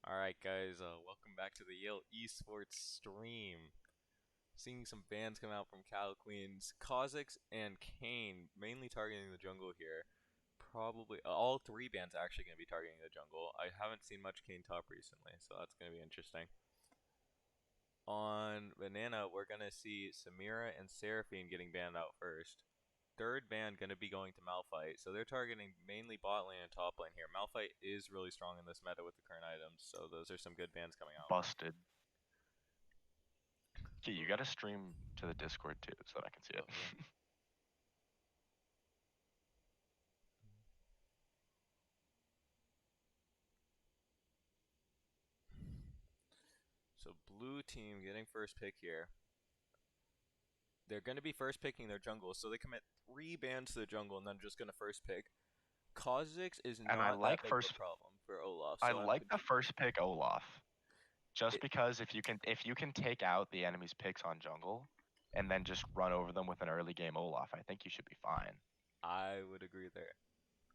Alright guys, welcome back to the Yale Esports stream. Seeing some bans come out from Cal Queens. Kha'Zix and Kane mainly targeting the jungle here. Probably, all three bans actually going to be targeting the jungle. I haven't seen much Kane top recently, so that's going to be interesting. On Banana, we're going to see Samira and Seraphine getting banned out first. Third ban going to be going to Malphite, so they're targeting mainly bot lane and top lane here. Malphite is really strong in this meta with the current items, so those are some good bans coming out. Busted. Okay, you gotta stream to the Discord too, so that I can see it. Okay. So blue team getting first pick here. They're going to be first picking their jungle, so they commit 3 bans to the jungle and then just going to first pick. Kha'Zix is And I not that like big of a problem for Olaf. I So like the first pick Olaf, just because if you can take out the enemy's picks on jungle, and then just run over them with an early game Olaf, I think you should be fine. I would agree there.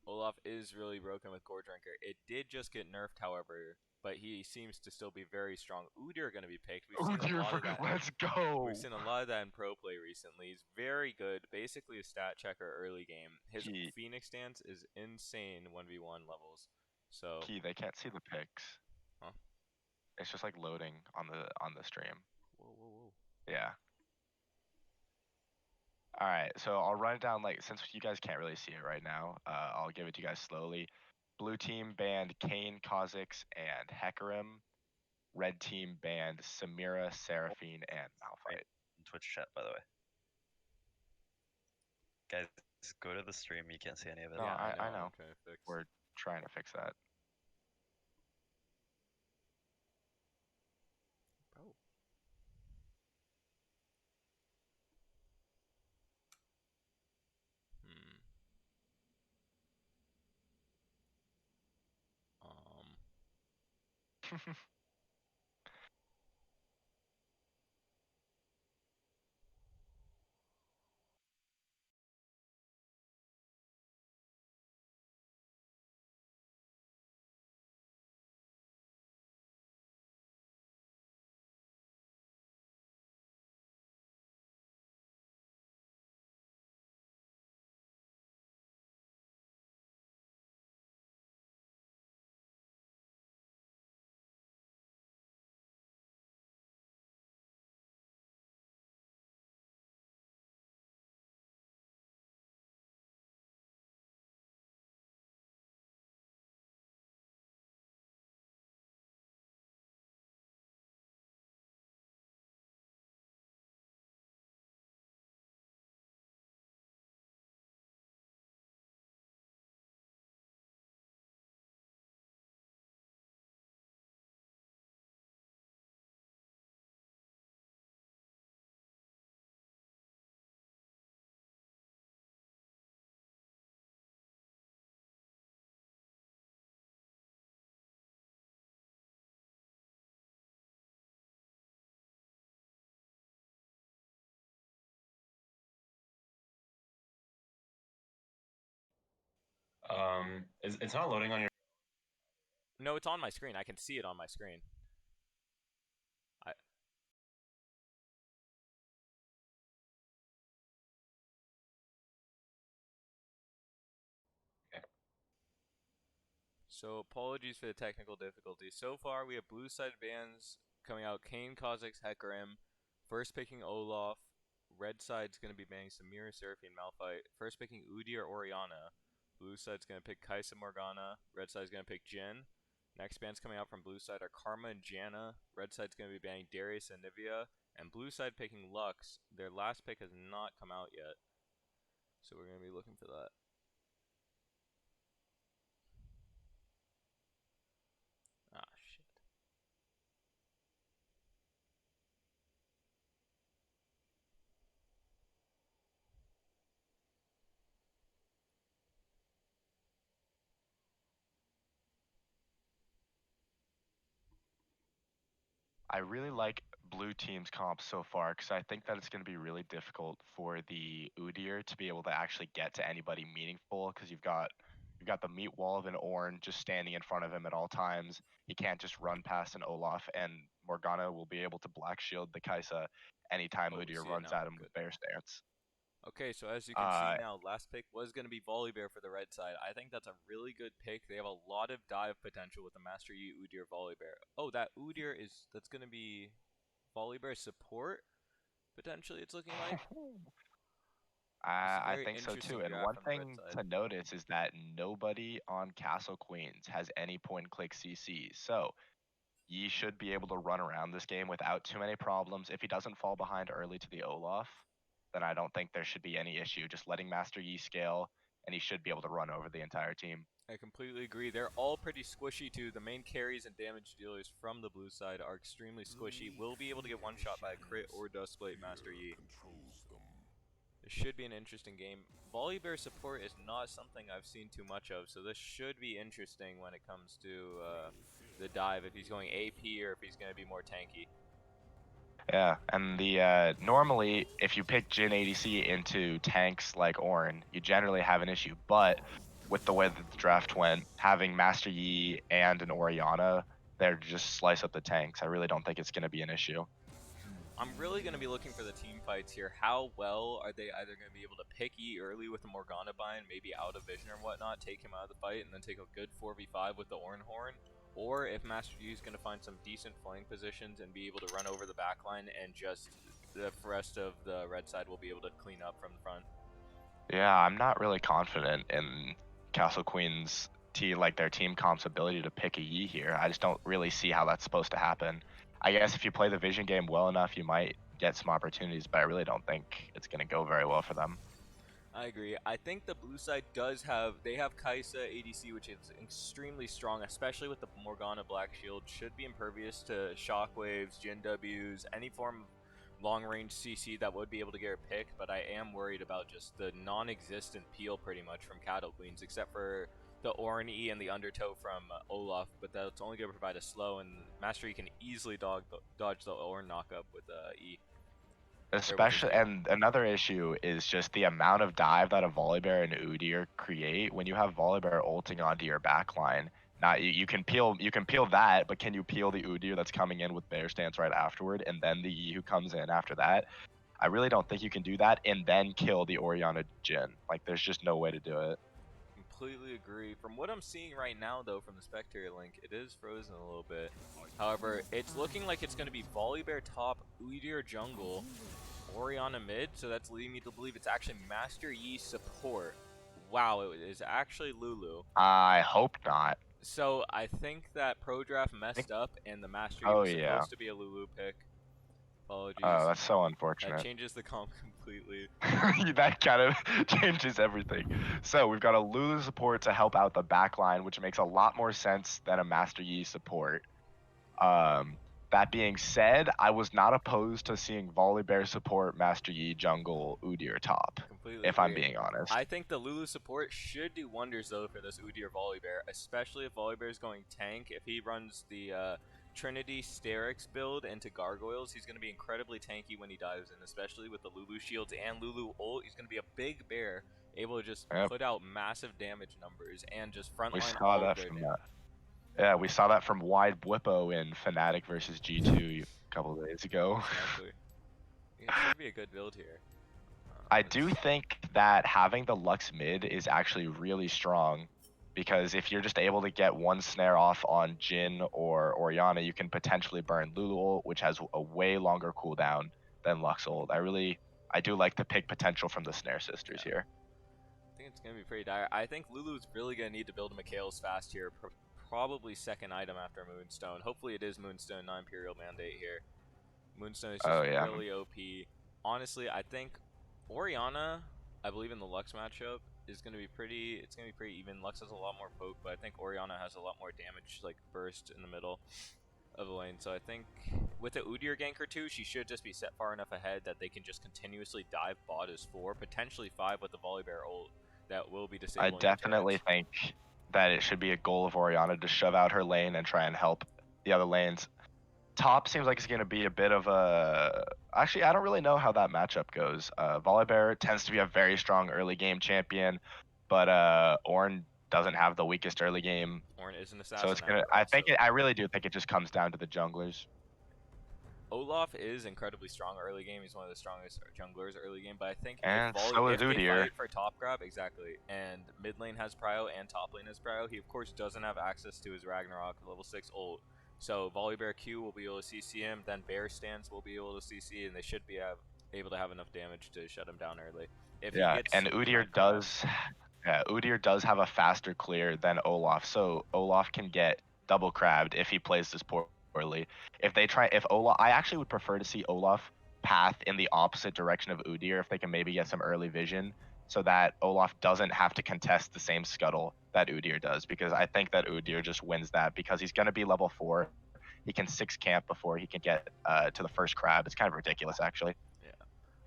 Olaf is really broken with Gore Drinker. It did just get nerfed, however, but he seems to still be very strong. Udyr are going to be picked. Oh dear, let's go. We've seen a lot of that in pro play recently. He's very good, basically a stat checker early game. His Phoenix stance is insane 1v1 levels. So they can't see the picks. Huh? It's just like loading on the stream. Whoa. Yeah. Alright, so I'll run it down, like, since you guys can't really see it right now, I'll give it to you guys slowly. Blue team banned Kane, Kha'Zix, and Hecarim. Red team banned Samira, Seraphine, and Malphite. In Twitch chat, by the way. Guys, go to the stream, you can't see any of it. No, yeah, I know. We're trying to fix that. Oh. It's not loading on your. No, it's on my screen. I can see it on my screen. Okay. So apologies for the technical difficulties. So far, we have blue side bans coming out: Kane, Kha'Zix, Hecarim. First picking Olaf. Red side's going to be banning Samira, Seraphine, Malphite. First picking Udyr or Orianna. Blue side's going to pick Kai'Sa Morgana. Red side's going to pick Jhin. Next bans coming out from blue side are Karma and Janna. Red side's going to be banning Darius and Nivea. And blue side picking Lux. Their last pick has not come out yet, so we're going to be looking for that. Ah, shit. I really like blue team's comp so far because I think that it's going to be really difficult for the Udyr to be able to actually get to anybody meaningful because you've got You've got the meat wall of an Ornn just standing in front of him at all times. He can't just run past an Olaf, and Morgana will be able to black shield the Kai'Sa anytime Oh, we Udyr see it runs now. at him Good. with Bear Stance. Okay, so as you can see now, last pick was going to be Volibear for the red side. I think that's a really good pick. They have a lot of dive potential with the Master Yi, Udyr, Volibear. Oh, that Udyr that's going to be Volibear support, potentially, it's looking like. It's a I very think so too. interesting And draft one from the red thing side. to notice is that nobody on Castle Queens has any point click CC. So Yi should be able to run around this game without too many problems. If he doesn't fall behind early to the Olaf, then I don't think there should be any issue. Just letting Master Yi scale, and he should be able to run over the entire team. I completely agree. They're all pretty squishy too. The main carries and damage dealers from the blue side are extremely squishy. Will be able to get one shot by a crit or Duskblade Master Yi. This should be an interesting game. Volibear support is not something I've seen too much of, so this should be interesting when it comes to the dive, if he's going AP or if he's going to be more tanky. Yeah, and the normally if you pick Jhin ADC into tanks like Ornn, you generally have an issue. But with the way that the draft went, having Master Yi and an Orianna, they're just slice up the tanks. I really don't think it's going to be an issue. I'm really going to be looking for the team fights here. How well are they either going to be able to pick E early with the Morgana bind, maybe out of vision or whatnot, take him out of the fight, and then take a good 4v5 with the Ornn Horn? Or if Master Yi is going to find some decent flank positions and be able to run over the backline, and just the rest of the red side will be able to clean up from the front. Yeah, I'm not really confident in Castle Queen's their team comp's ability to pick a Yi here. I just don't really see how that's supposed to happen. I guess if you play the vision game well enough, you might get some opportunities, but I really don't think it's going to go very well for them. I agree. I think the blue side they have Kai'Sa ADC, which is extremely strong, especially with the Morgana Black Shield. Should be impervious to shockwaves, Jhin Ws, any form of long-range CC that would be able to get her picked, but I am worried about just the non-existent peel pretty much from Cattle Queens, except for the Ornn E and the Undertow from Olaf, but that's only going to provide a slow, and Master Yi can easily dodge the Ornn knockup with E. Especially, and another issue is just the amount of dive that a Volibear and Udyr create when you have Volibear ulting onto your backline. Now you can peel that, but can you peel the Udyr that's coming in with Bear Stance right afterward, and then the Yi who comes in after that? I really don't think you can do that and then kill the Orianna Jhin. Like, there's just no way to do it. Completely agree. From what I'm seeing right now, though, from the spectator link, it is frozen a little bit. However, it's looking like it's going to be Volibear top, Udyr jungle, Orianna mid, so that's leading me to believe it's actually Master Yi support. Wow, it is actually Lulu. I hope not. So I think that Pro Draft messed up, and the Master Yi was supposed to be a Lulu pick. Apologies. Oh, that's so unfortunate. That changes the comp completely. That kind of changes everything. So we've got a Lulu support to help out the backline, which makes a lot more sense than a Master Yi support. That being said, I was not opposed to seeing Volibear support Master Yi jungle Udyr top. Completely if agree. I'm being honest. I think the Lulu support should do wonders though for this Udyr Volibear, especially if Volibear is going tank. If he runs the Trinity Sterix build into Gargoyles, he's going to be incredibly tanky when he dives in, especially with the Lulu shields and Lulu ult. He's going to be a big bear, able to just put out massive damage numbers and just frontline. We saw that from that. Yeah, we saw that from Wide Blippo in Fnatic versus G2 a couple of days ago. Exactly. It should be a good build here. I do think that having the Lux mid is actually really strong, because if you're just able to get one snare off on Jhin or Orianna, you can potentially burn Lulu ult, which has a way longer cooldown than Lux ult. I do like the pick potential from the Snare Sisters here. I think it's going to be pretty dire. I think Lulu's really going to need to build a Mikhail's fast here. Probably second item after Moonstone. Hopefully it is Moonstone, not Imperial Mandate here. Moonstone is just really OP. Honestly, I think Orianna, I believe in the Lux matchup, is going to be pretty even. Lux has a lot more poke, but I think Orianna has a lot more damage, like burst in the middle of the lane. So I think with the Udyr ganker too, she should just be set far enough ahead that they can just continuously dive bot as 4, potentially 5 with the Volibear ult that will be disabling. I definitely think that it should be a goal of Orianna to shove out her lane and try and help the other lanes. Top seems like it's going to be a bit of a... Actually, I don't really know how that matchup goes. Volibear tends to be a very strong early game champion, but Ornn doesn't have the weakest early game. Ornn is an assassin. So it's gonna. after I all, think so- I really do think it just comes down to the junglers. Olaf is incredibly strong early game. He's one of the strongest junglers early game. But I think And if, so is if they Udyr. fight for top grab, exactly, and mid lane has prio and top lane has prio, he of course doesn't have access to his Ragnarok level 6 ult. So Volibear Q will be able to CC him, then Bear Stance will be able to CC, and they should be able to have enough damage to shut him down early. If he Yeah, gets and Udyr does. Yeah, Udyr does have a faster clear than Olaf, so Olaf can get double crabbed if he plays this poorly. If Olaf, I actually would prefer to see Olaf path in the opposite direction of Udyr if they can maybe get some early vision, so that Olaf doesn't have to contest the same scuttle that Udyr does, because I think that Udyr just wins that because he's gonna be level 4. He can 6 camp before he can get to the first crab. It's kind of ridiculous, actually.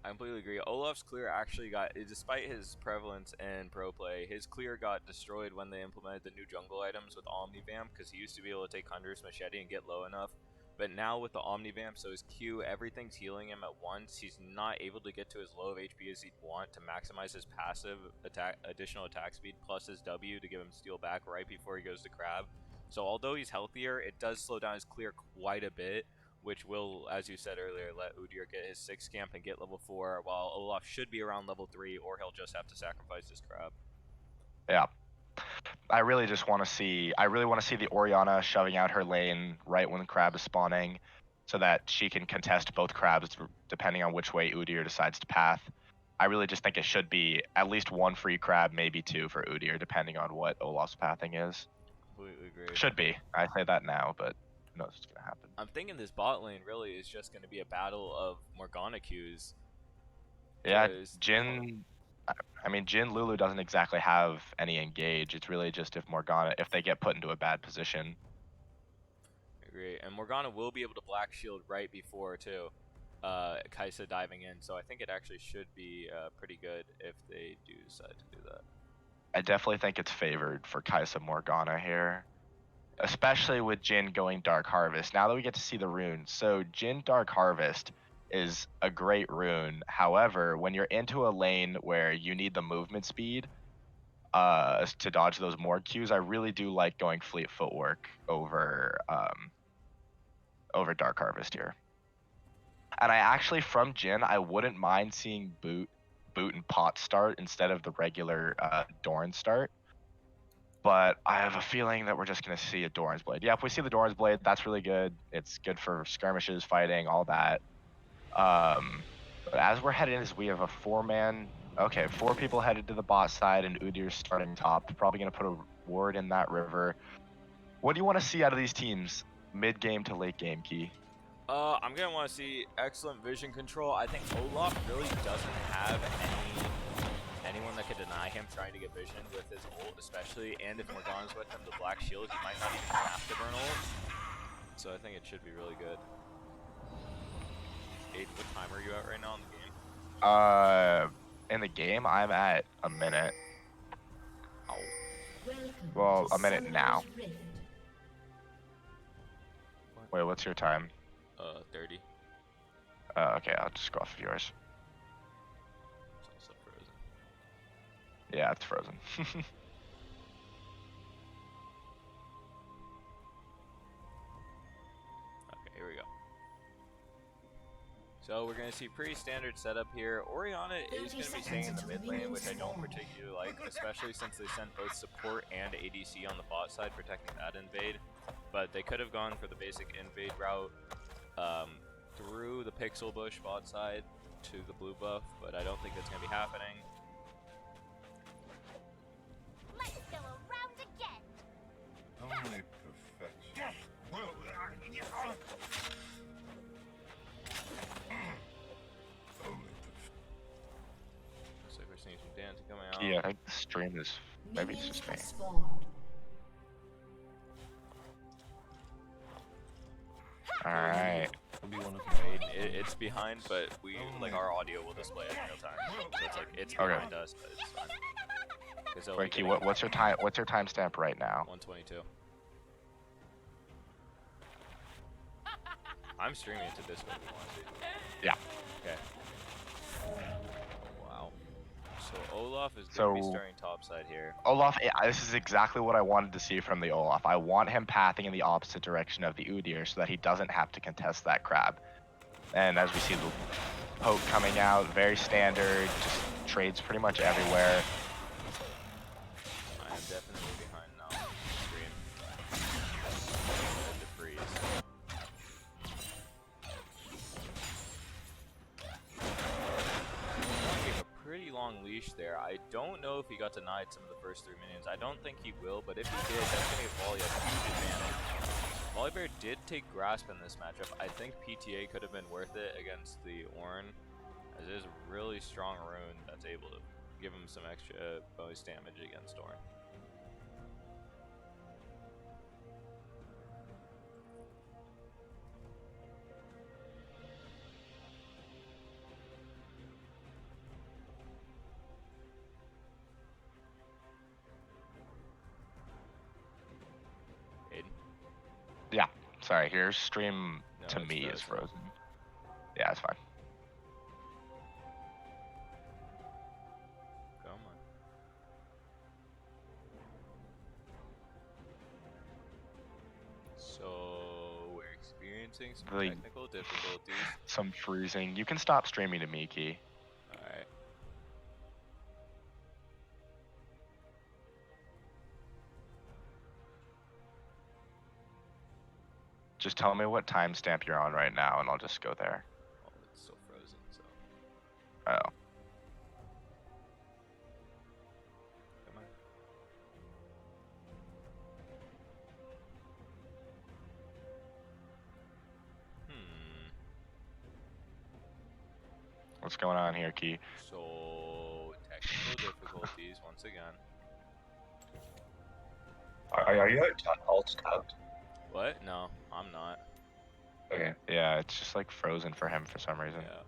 I completely agree. Olaf's clear actually got, despite his prevalence in pro play, his clear got destroyed when they implemented the new jungle items with Omnivamp, because he used to be able to take Hunter's Machete and get low enough. But now with the Omnivamp, so his Q, everything's healing him at once. He's not able to get to as low of HP as he'd want to maximize his passive attack, additional attack speed, plus his W to give him steal back right before he goes to crab. So although he's healthier, it does slow down his clear quite a bit, which will, as you said earlier, let Udyr get his 6 camp and get level 4, while Olaf should be around level 3, or he'll just have to sacrifice his crab. Yeah. I really want to see the Orianna shoving out her lane right when the crab is spawning, so that she can contest both crabs depending on which way Udyr decides to path. I really just think it should be at least 1 free crab, maybe 2 for Udyr, depending on what Olaf's pathing is. Completely agree. Should be. I say that now, but who knows what's gonna happen. I'm thinking this bot lane really is just going to be a battle of Morgana Qs. Yeah, 'cause- Jhin. I mean, Jhin Lulu doesn't exactly have any engage. It's really just if they get put into a bad position. I agree. And Morgana will be able to black shield right before, too, Kai'Sa diving in. So I think it actually should be pretty good if they do decide to do that. I definitely think it's favored for Kai'Sa Morgana here, especially with Jhin going Dark Harvest. Now that we get to see the runes, so Jhin Dark Harvest is a great rune. However, when you're into a lane where you need the movement speed to dodge those Morg Qs, I really do like going Fleet Footwork over Dark Harvest here. And I actually, from Jhin, I wouldn't mind seeing Boot and Pot start instead of the regular Doran start. But I have a feeling that we're just going to see a Doran's Blade. Yeah, if we see the Doran's Blade, that's really good. It's good for skirmishes, fighting, all that. But as we're heading in, we have a 4-man. Okay, 4 people headed to the bot side, and Udyr's starting top. Probably going to put a ward in that river. What do you want to see out of these teams, mid-game to late game, Key? I'm going to want to see excellent vision control. I think Olaf really doesn't have anyone that could deny him trying to get vision with his ult, especially. And if Morgana's with him, the black shield, he might not even have to burn ult. So I think it should be really good. Aiden, what time are you at right now in the game? In the game, I'm at a minute. Oh. Well, a minute now. Wait, what's your time? 30. Okay, I'll just go off of yours. It's also frozen. Yeah, it's frozen. Okay, here we go. So we're going to see pretty standard setup here. Orianna is going to be staying in the mid lane, which I don't particularly like, especially since they sent both support and ADC on the bot side protecting that invade. But they could have gone for the basic invade route through the pixel bush bot side to the blue buff, but I don't think that's going to be happening. Let's go around again. Only perfection. Looks like we're seeing some dancing coming out. Yeah, I think the stream is. Maybe it's just me. Alright. It's behind, but our audio will display it in real time. So it's like it's Okay. behind us, but it's fine. 'Cause they'll be Wait, Key, getting what's your time? What's your timestamp right now? 122. I'm streaming it to Discord if you want to see. Yeah. Okay. Wow. So Olaf is So- going to be starting topside here. Olaf, this is exactly what I wanted to see from the Olaf. I want him pathing in the opposite direction of the Udyr so that he doesn't have to contest that crab. And as we see the poke coming out, very standard, just trades pretty much everywhere. I am definitely behind now. Stream. And the freeze. Gave a pretty long leash there. I don't know if he got denied some of the first 3 minions. I don't think he will, but if he did, that's going to give Volley a huge advantage. Volibear did take Grasp in this matchup. I think PTA could have been worth it against the Ornn, as it is a really strong rune that's able to give him some extra bonus damage against Ornn. Aiden? Yeah, sorry, here stream No, to it's me is frozen. frozen. Yeah, it's fine. Come on. So we're experiencing some The- technical difficulties. Some freezing. You can stop streaming to me, Key. Alright. Just tell me what timestamp you're on right now, and I'll just go there. Well, it's still frozen, so Oh. come on. What's going on here, Key? So technical difficulties once again. Are you alt tabbed? What? No, I'm not. Okay. Yeah, it's just like frozen for him for some reason. Yeah.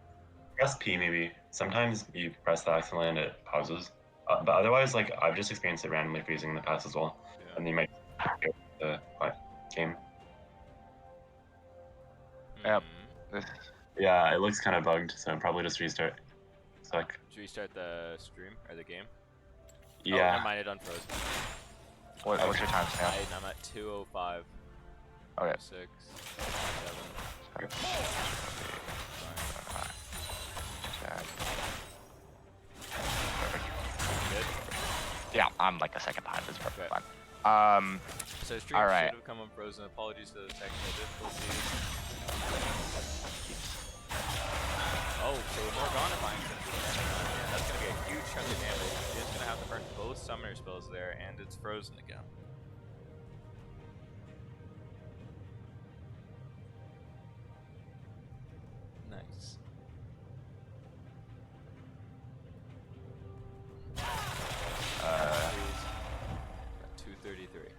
Press P maybe. Sometimes you press that accidentally and it pauses. But otherwise, like I've just experienced it randomly freezing in the past as well. Yeah. And you might get the game. Yep. Hmm. Yeah, it looks kind of bugged, so probably just restart. Suck. Should we start the stream or the game? Oh, Yeah. never mind, it unfroze. What's your timestamp? I'm at 2:05. Okay. 6, 7. Good. Yeah, I'm like a second behind. It's perfectly Okay. fine. So stream Alright. should have come unfrozen. Apologies for the technical difficulties. Oh, so Morgana Mind's gonna be standing on here. That's gonna be a huge chunk of damage. It's gonna have to burn both summoner spells there, and it's frozen again. Nice. Freeze. Got 233.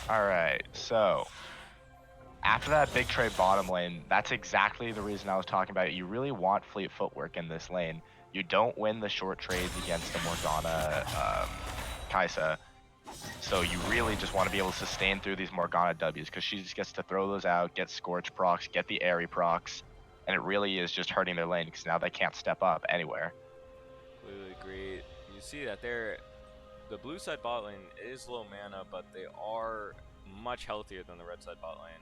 Alright, so after that big trade bottom lane, that's exactly the reason I was talking about it. You really want fleet footwork in this lane. You don't win the short trades against the Morgana Kaisa. So you really just want to be able to sustain through these Morgana W's because she just gets to throw those out, get Scorch procs, get the Airy procs, and it really is just hurting their lane because now they can't step up anywhere. Completely agree. You see that the blue side bot lane is low mana, but they are much healthier than the red side bot lane.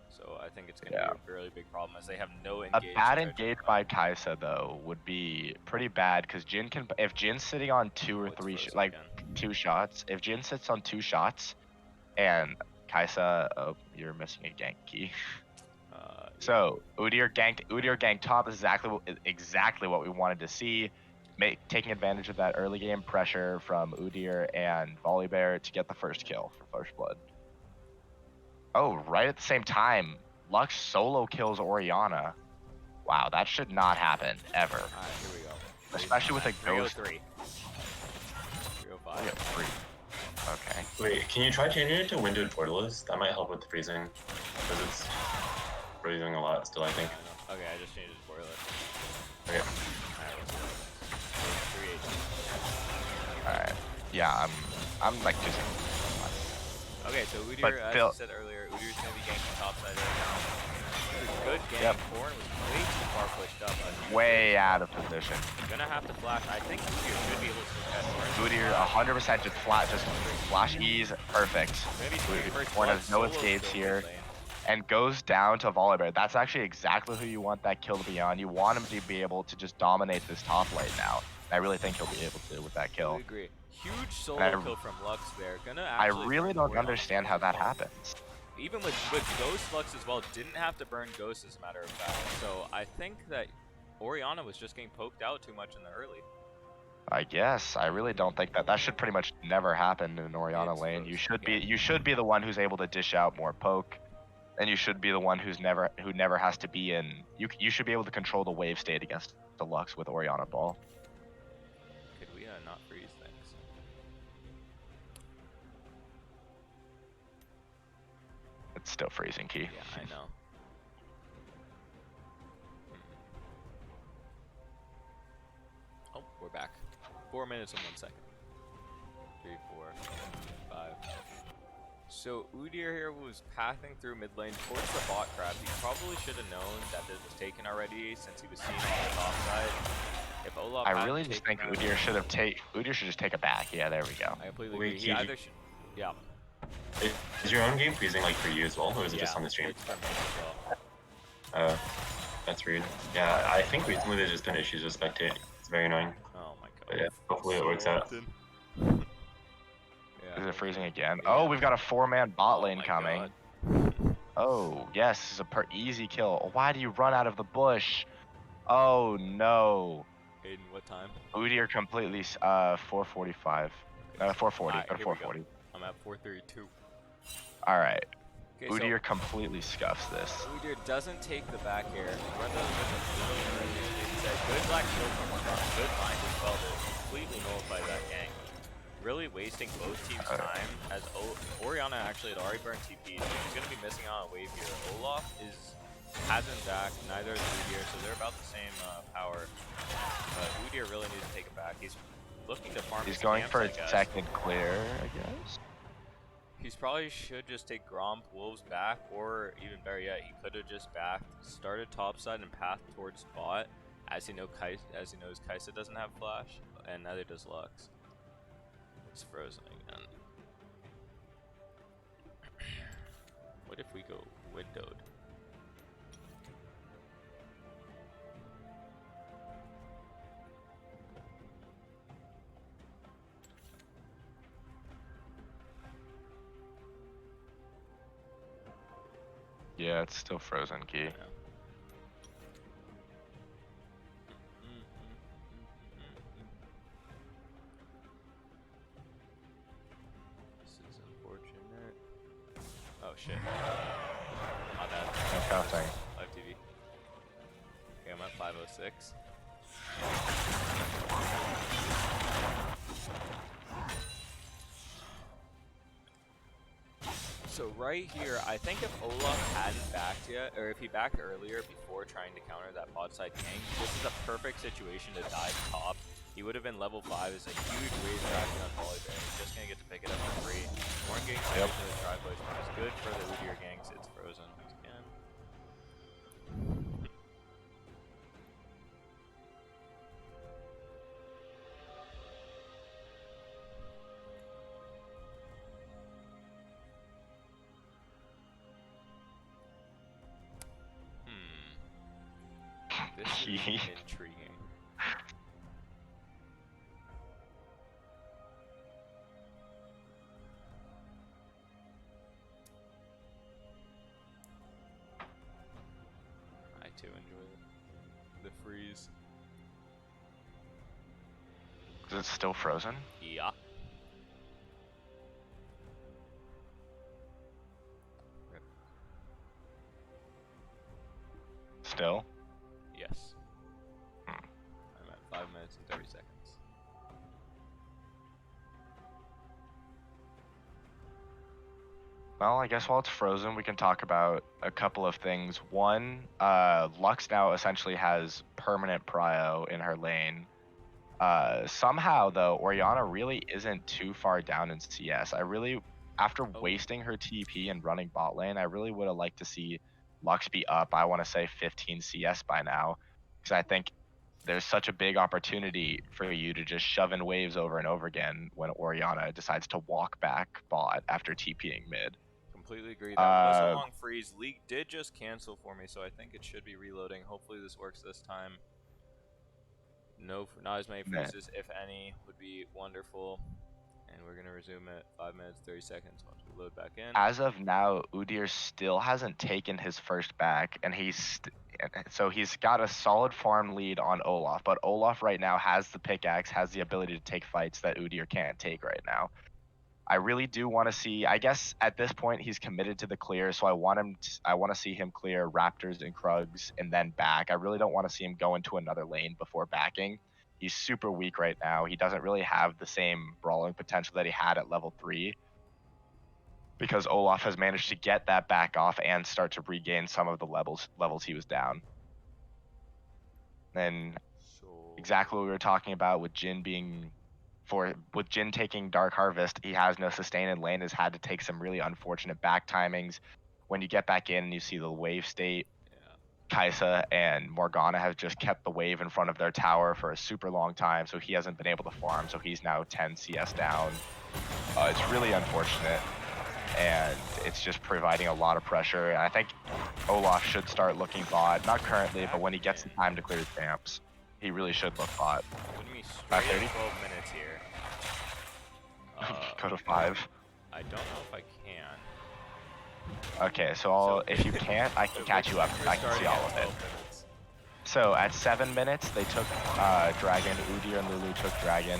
So I think it's going to be a really big problem as they have no A engage. bad engage by Kaisa though would be pretty bad because Jin can if Jin's sitting on two or three like 2 shots, if Jin sits on 2 shots and Kaisa, oh, you're missing a gank key. So Udyr ganked top is exactly what we wanted to see. Taking advantage of that early game pressure from Udyr and Volibear to get the first kill for First Blood. Oh, right at the same time, Lux solo kills Orianna. Wow, that should not happen ever. Alright, here we go. Especially with a ghost. 303. 305. We have 3. Okay. Wait, can you try changing it to windowed portals? That might help with the freezing. Because it's freezing a lot still, I think. I know. Okay, I just changed it to boiler. Okay. Alright, let's do it. 380. Alright. Yeah, I'm like just Okay, so Udyr, But as Phil- I said earlier, Udyr's going to be ganking topside right now. It's a good gank. Yep. Corn was way too far pushed up. Way out of position. Gonna have to flash. I think Udyr should be able to catch Corn. Udyr 100% just flat, just flash ease, perfect. Maybe first Corn blood has no solo escapes kill here. mid lane. And goes down to Volibear. That's actually exactly who you want that kill to be on. You want him to be able to just dominate this top lane now. And I really think he'll be able to with that I kill. agree. Huge solo And I- kill from Lux there. Gonna I actually really bring don't Orianna understand how that happens. Even with Ghost Lux as well, didn't have to burn Ghost as a matter of fact. So I think that Orianna was just getting poked out too much in the early. I guess. I really don't think that should pretty much never happen in an Orianna It's lane. You frozen, should be the one who's able to dish out more poke. And you should be the one who never has to be in. You should be able to control the wave state against the Lux with Orianna Ball. Could we not freeze things? It's still freezing, Key. Yeah, I know. Oh, we're back. 4 minutes and 1 second. 3, 4, 5. So Udyr here was pathing through mid lane towards the bot crab. He probably should have known that this was taken already since he was seeing on the top side. If Olaf I hadn't really just think taken that- Udyr should just take it back. Yeah, there we go. I completely Wait, agree. He Keith, either should. Yeah. Is your own game freezing like for you as well, or is it just on the stream? It's for me as well. That's weird. Yeah, I think recently there's just been issues with spectate. It's very annoying. Oh my god. But yeah, hopefully it works out. often. Is Yeah. it freezing again? Yeah. Oh, we've got a 4-man bot Oh lane my coming. God. Oh, yes, this is a easy kill. Why do you run out of the bush? Oh no. Aiden, what time? Udyr completely 445. 440 Alright, or here we go. 440. I'm at 432. All right. Okay, Udyr completely scuffs this. so Udyr doesn't take the back air. Runs out with a little early. It's a good black shield from Organa. Good bind as well to completely nullify that gank. Really wasting both teams' time as Orianna actually had already burned TP. So he's going to be missing out on a wave here. Olaf hasn't back, neither is Udyr, so they're about the same power. But Udyr really needs to take it back. He's looking to farm He's his going camps, for I a guess. second clear, I guess. He's probably should just take Gromp Wolves back, or even better yet, he could have just backed, started topside and pathed towards bot, as he knows Kai'Sa doesn't have flash, and neither does Lux. It's frozen again. What if we go windowed? Yeah, it's still frozen, Key. Yeah. This is unfortunate. Oh shit. My bad. No counting. Live TV. Okay, I'm at 506. So right here, I think if Olaf hadn't backed yet, or if he backed earlier before trying to counter that bot side gank, this is a perfect situation to dive top. He would have been level 5. It's a huge wave tracking on Volibear. He's just gonna get to pick it up for free. More gank into the try push, which is good for the Udyr ganks. It's frozen again. This is intriguing. I too enjoy the freeze. Is it still frozen? Yeah. Still? Yes. Hmm. I'm at 5 minutes and 30 seconds. Well, I guess while it's frozen, we can talk about a couple of things. One, Lux now essentially has permanent prio in her lane. Somehow, though, Orianna really isn't too far down in CS. I really after wasting her TP and running bot lane, I really would have liked to see Lux be up. I want to say 15 CS by now, because I think there's such a big opportunity for you to just shove in waves over and over again when Orianna decides to walk back bot after TPing mid. Completely agree. That was a long freeze. League did just cancel for me, so I think it should be reloading. Hopefully this works this time. No, not as many freezes, if any, would be wonderful. And we're gonna resume at 5 minutes 30 seconds once we load back in. As of now, Udyr still hasn't taken his first back, and so he's got a solid farm lead on Olaf. But Olaf right now has the pickaxe, has the ability to take fights that Udyr can't take right now. I really do want to see. I guess at this point he's committed to the clear, so I want to see him clear Raptors and Krugs and then back. I really don't want to see him go into another lane before backing. He's super weak right now. He doesn't really have the same brawling potential that he had at level 3, because Olaf has managed to get that back off and start to regain some of the levels he was down. And exactly what we were talking about with Jhin with Jhin taking Dark Harvest, he has no sustain in lane, has had to take some really unfortunate back timings. When you get back in and you see the wave state, Kai'Sa and Morgana have just kept the wave in front of their tower for a super long time, so he hasn't been able to farm, so he's now 10 CS down. It's really unfortunate, and it's just providing a lot of pressure. And I think Olaf should start looking bot, not currently, but when he gets the time to clear his camps, he really should look bot. Putting me straight 5:30? at 12 minutes here. Go to 5. I don't know if I can. Okay, so if you can't, I can catch you up. I can see all of it. So at 7 minutes, they took Dragon. Udyr and Lulu took Dragon.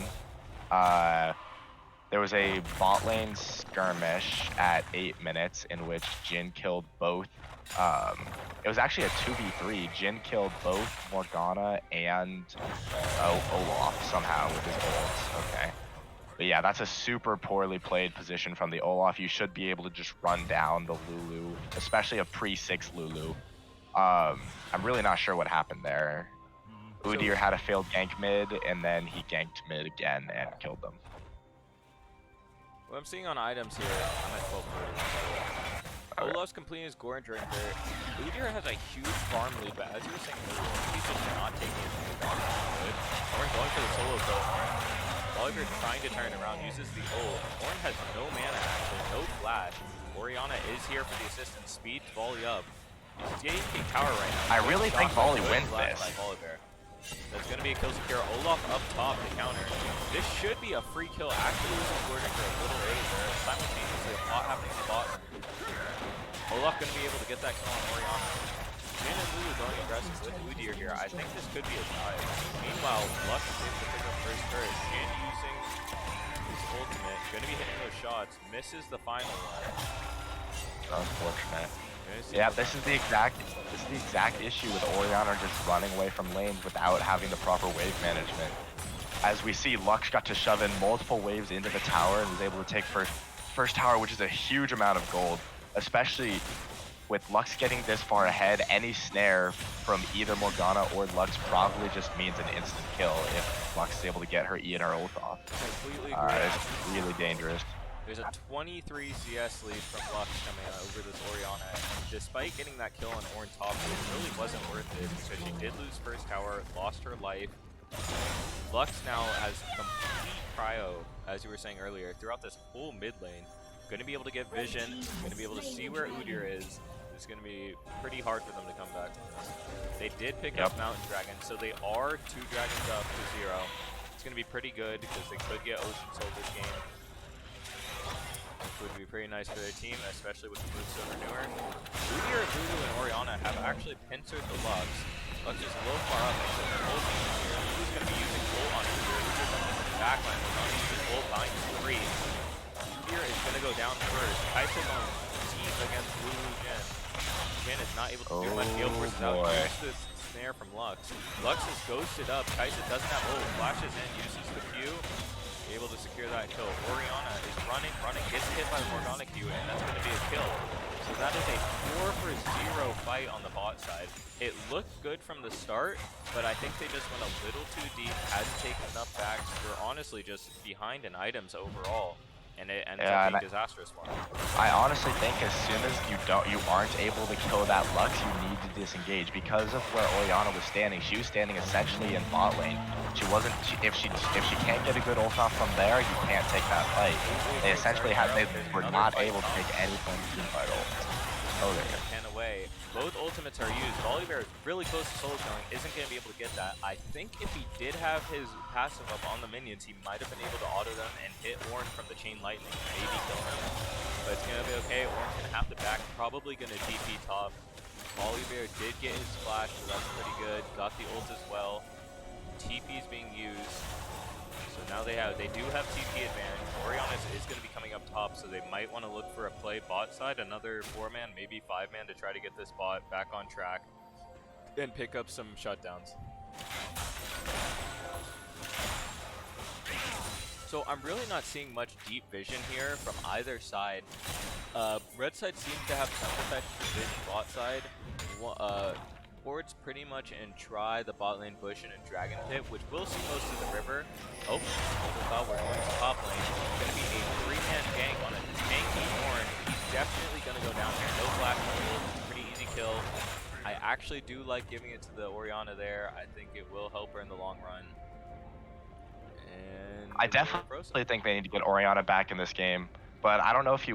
There was a bot lane skirmish at 8 minutes in which Jhin killed both. It was actually a 2v3. Jhin killed both Morgana and Olaf somehow with his ults. Okay. But yeah, that's a super poorly played position from the Olaf. You should be able to just run down the Lulu, especially a pre-6 Lulu. I'm really not sure what happened there. Udyr had a failed gank mid, and then he ganked mid again and killed them. What I'm seeing on items here, I'm at 12:30. Olaf's completing his Goran Drinker. Udyr has a huge farm lead, but as you were saying earlier, he's just not taking his move on good. Orin going for the solo kill. Oliver trying to turn around, uses the ult. Orin has no mana actually, no flash. Orianna is here for the assistance. Speed, volley up. He's taking tower right now. I really think volley wins this. There's going to be a kill secure. Olaf up top to counter. This should be a free kill. Actually losing Gordon for a little early there. Simultaneously, a lot happening in the bot. Olaf going to be able to get that kill on Orianna. Jhin and Lulu going aggressive with Udyr here. I think this could be a dive. Meanwhile, Lux is able to pick up first turret. Jhin using his ultimate. Going to be hitting those shots. Misses the final one. Unfortunate. Yeah, this is the exact issue with Orianna just running away from lanes without having the proper wave management. As we see, Lux got to shove in multiple waves into the tower and was able to take first tower, which is a huge amount of gold, especially with Lux getting this far ahead. Any snare from either Morgana or Lux probably just means an instant kill if Lux is able to get her E and her ult off. Completely agree. It's really dangerous. There's a 23 CS lead from Lux coming out over this Orianna, and despite getting that kill on Orin top, it really wasn't worth it because she did lose first tower, lost her life. Lux now has complete cryo, as you were saying earlier, throughout this whole mid lane. Going to be able to get vision, going to be able to see where Udyr is. It's going to be pretty hard for them to come back. They did pick up Mountain Dragon, so they are 2 dragons up to 0. It's going to be pretty good because they could get Ocean Soul this game, which would be pretty nice for their team, especially with the Moonstone Renewer. Udyr, Lulu, and Orianna have actually pincered the Lux. Lux is a little far up next to their ult here. Lulu's going to be using ult on Udyr. Udyr's up in the backline. Morgana uses ult behind 3. Udyr is going to go down first. Kai'Sa's on team against Lulu Jhin. Jhin is not able to do much. Gale forces out. Uses this snare from Lux. Lux is ghosted up. Kai'Sa doesn't have ult. Flashes in, uses the Q. Able to secure that kill. Orianna is running, gets hit by the Morgana Q, and that's going to be a kill. So that is a 4-for-0 fight on the bot side. It looked good from the start, but I think they just went a little too deep, hadn't taken enough backs. We're honestly just behind in items overall. and it ends Yeah, up and being disastrous for him. I honestly think as soon as you aren't able to kill that Lux, you need to disengage because of where Orianna was standing. She was standing essentially in bot lane. She wasn't. If she can't get a good ult off from there, you can't take that fight. They essentially were not able to take any point team fight ults. Oh, there. Can away. Both ultimates are used. Volibear is really close to solo killing. Isn't going to be able to get that. I think if he did have his passive up on the minions, he might have been able to auto them and hit Ornn from the chain lightning and maybe kill him. But it's going to be okay. Ornn's going to have to back. Probably going to TP top. Volibear did get his flash, so that's pretty good. Got the ult as well. TP is being used. So now they do have TP advantage. Orianna is going to be coming up top, so they might want to look for a play bot side, another 4-man, maybe 5-man to try to get this bot back on track and pick up some shutdowns. So I'm really not seeing much deep vision here from either side. Red side seems to have some effective vision bot side. Hordes pretty much and try the bot lane bush and a dragon pit, which will see most of the river. Oh, thought we're going to top lane. It's going to be a 3-man gank on a tanky Ornn. He's definitely going to go down here. No flash, no ult. Pretty easy kill. I actually do like giving it to the Orianna there. I think it will help her in the long run. And I definitely think they need to get Orianna back in this game, but I don't know if